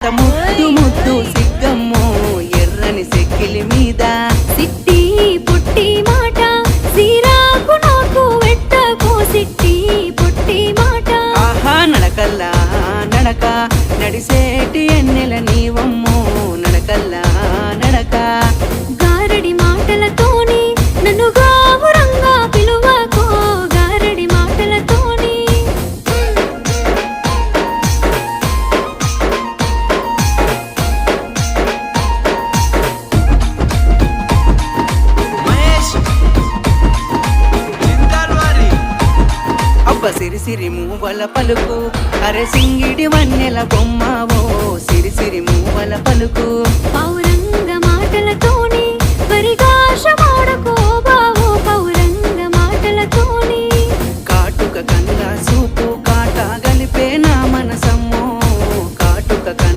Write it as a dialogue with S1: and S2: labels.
S1: ముద్దు ముద్దు సిగ్గమ్మో ఎర్రని సెక్కిలి మీద
S2: సిట్టి పుట్టి మాట సీరాకు నాకు వెట్టకో సిట్టి పుట్టి మాట
S1: ఆహా నడకల్లా నడక నడిసేటి ఎన్నెల నీవమ్మో నడకల్లా నడక
S2: గారడి మాటలతోని నన్ను గావురంగా పిలువకో గారడి మాటలతోని
S1: అబ్బ సిరి సిరి మూవల పలుకు అరె సింగిడి వన్నెల బొమ్మవో